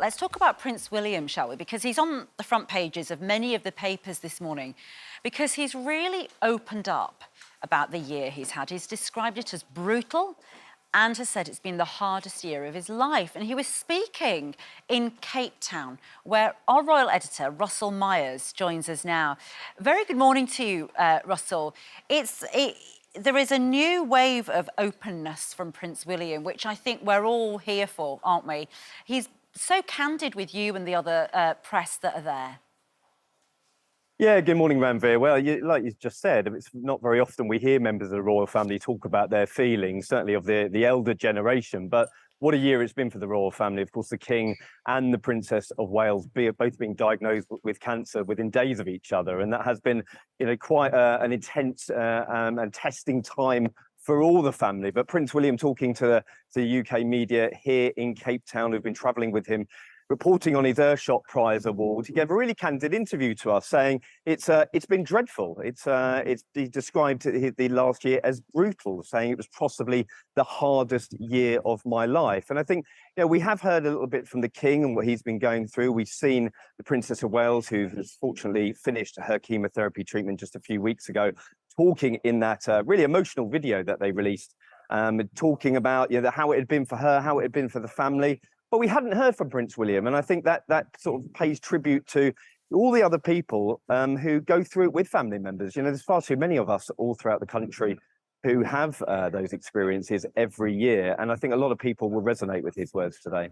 Let's talk about Prince William, shall we? Because he's on the front pages of many of the papers this morning because he's really opened up about the year he's had. He's described it as brutal and has said it's been the hardest year of his life. And he was speaking in Cape Town, where our royal editor, Russell Myers, joins us now. Very good morning to you, Russell. There is a new wave of openness from Prince William, which I think we're all here for, aren't we? He's so candid with you and the other press that are there. Yeah, good morning, Ranveer. Well, like you just said, it's not very often we hear members of the royal family talk about their feelings, certainly of the elder generation. But what a year it's been for the royal family. Of course, the King and the Princess of Wales both being diagnosed with cancer within days of each other. And that has been, quite an intense and testing time for all the family. But Prince William talking to the UK media here in Cape Town, who've been travelling with him, reporting on his Earthshot Prize Award, he gave a really candid interview to us, saying it's been dreadful. He described the last year as brutal, saying it was possibly the hardest year of my life. And I think we have heard a little bit from the King and what he's been going through. We've seen the Princess of Wales, who has fortunately finished her chemotherapy treatment just a few weeks ago, talking in that really emotional video that they released, talking about how it had been for her, how it had been for the family. But we hadn't heard from Prince William, and I think that sort of pays tribute to all the other people who go through it with family members. There's far too many of us all throughout the country who have those experiences every year, and I think a lot of people will resonate with his words today.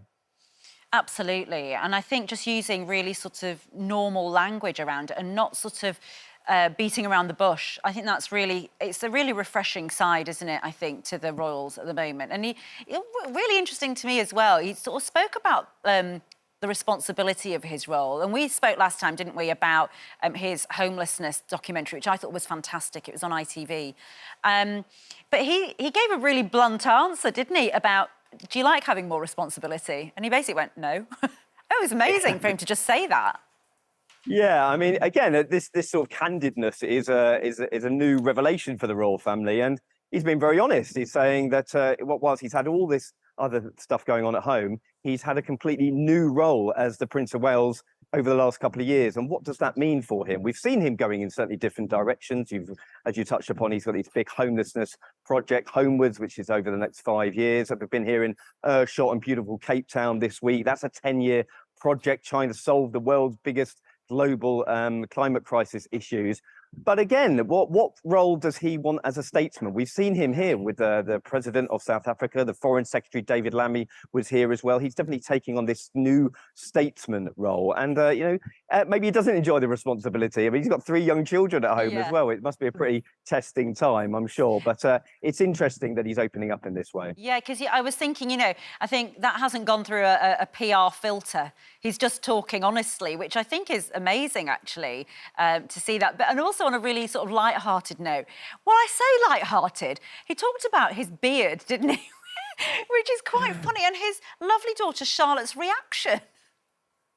Absolutely, and I think just using really sort of normal language around it and not sort of beating around the bush. I think it's a really refreshing side, isn't it, I think, to the royals at the moment. And really interesting to me as well, he sort of spoke about the responsibility of his role. And we spoke last time, didn't we, about his homelessness documentary, which I thought was fantastic. It was on ITV. But he gave a really blunt answer, didn't he, about, do you like having more responsibility? And he basically went, no. It was amazing for him to just say that. Yeah, I mean, again, this sort of candidness is a new revelation for the royal family, and he's been very honest. He's saying that whilst he's had all this other stuff going on at home, he's had a completely new role as the Prince of Wales over the last couple of years. And what does that mean for him? We've seen him going in certainly different directions. As you touched upon, he's got this big homelessness project, Homewards, which is over the next 5 years. I've been here in Earthshot and beautiful Cape Town this week. That's a 10-year project trying to solve the world's biggest global climate crisis issues. But again, what role does he want as a statesman? We've seen him here with the president of South Africa. The foreign secretary, David Lammy, was here as well. He's definitely taking on this new statesman role. And, maybe he doesn't enjoy the responsibility. I mean, he's got 3 young children at home as well. It must be a pretty testing time, I'm sure. But it's interesting that he's opening up in this way. Yeah, because I was thinking, I think that hasn't gone through a PR filter. He's just talking honestly, which I think is amazing, actually, to see that. And also on a really sort of light-hearted note. Well, I say light-hearted. He talked about his beard, didn't he? Which is quite funny. And his lovely daughter Charlotte's reaction.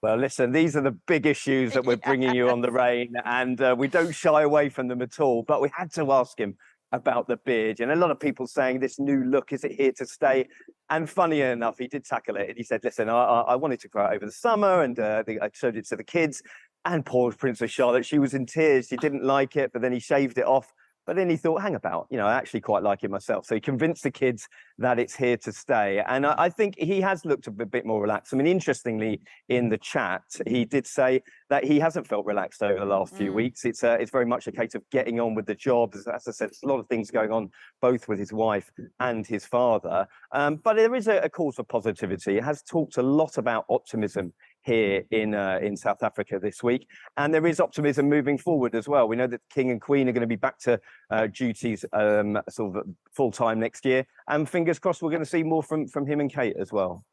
Well, listen, these are the big issues that we're bringing you on, Lorraine, and we don't shy away from them at all. But we had to ask him about the beard. And a lot of people saying this new look, is it here to stay? And funny enough, he did tackle it. And he said, listen, I wanted to grow it over the summer, and I showed it to the kids. And poor Princess Charlotte, she was in tears. She didn't like it, but then he shaved it off. But then he thought, hang about, I actually quite like it myself. So he convinced the kids that it's here to stay. And I think he has looked a bit more relaxed. I mean, interestingly, in the chat, he did say that he hasn't felt relaxed over the last few weeks. It's very much a case of getting on with the job. As I said, there's a lot of things going on, both with his wife and his father. But there is a cause for positivity. It has talked a lot about optimism here in South Africa this week, and there is optimism moving forward as well. We know that the King and Queen are going to be back to duties sort of full time next year, and fingers crossed we're going to see more from him and Kate as well.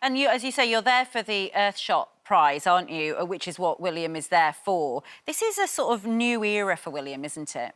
And you, as you say, you're there for the Earthshot Prize, aren't you? Which is what William is there for. This is a sort of new era for William, isn't it?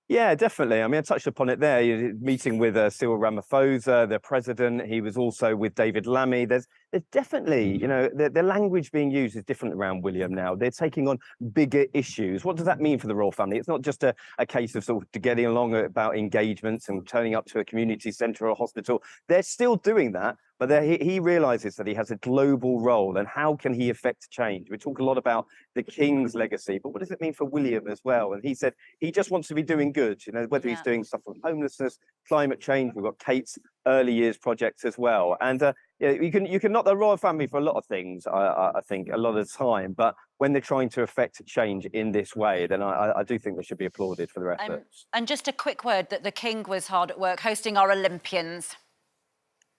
Yeah, definitely. I mean, I touched upon it there. Meeting with Cyril Ramaphosa, the president. He was also with David Lammy. There's there's definitely, you know, the language being used is different around William now. They're taking on bigger issues. What does that mean for the royal family? It's not just a case of sort of getting along about engagements and turning up to a community centre or a hospital. They're still doing that, but he realises that he has a global role, and how can he affect change? We talk a lot about the King's legacy, but what does it mean for William as well? And he said he just wants to be doing good, you know, whether he's doing stuff on homelessness, climate change. We've got Kate's early years projects as well. And yeah, you can knock the royal family for a lot of things, I think, a lot of the time, but when they're trying to affect change in this way, then I do think they should be applauded for their efforts. And just a quick word that the King was hard at work hosting our Olympians.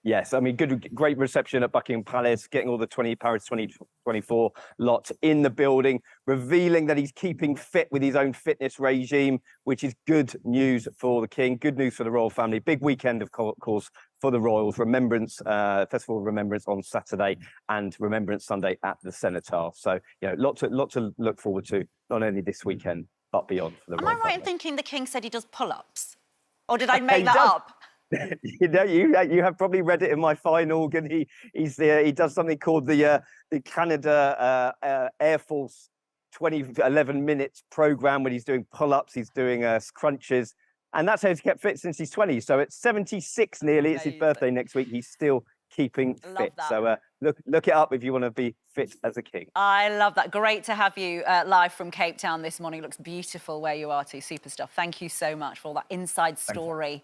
Yes, I mean, great reception at Buckingham Palace, getting all the Paris 2024 lot in the building, revealing that he's keeping fit with his own fitness regime, which is good news for the King, good news for the royal family. Big weekend, of course, for the royals. Remembrance, Festival of Remembrance on Saturday and Remembrance Sunday at the Cenotaph. So, you know, lot to look forward to, not only this weekend, but beyond for the royal family. Am I right in thinking the King said he does pull-ups? Or did I make that up? You know, you have probably read it in my fine organ. He does something called the Canada Air Force 11 minutes program, when he's doing pull-ups, he's doing crunches, and that's how he's kept fit since he's 20. So at 76 nearly, it's his birthday next week, he's still keeping fit. So look it up if you want to be fit as a king. I love that. Great to have you live from Cape Town this morning. It looks beautiful where you are too. Super stuff. Thank you so much for all that inside story.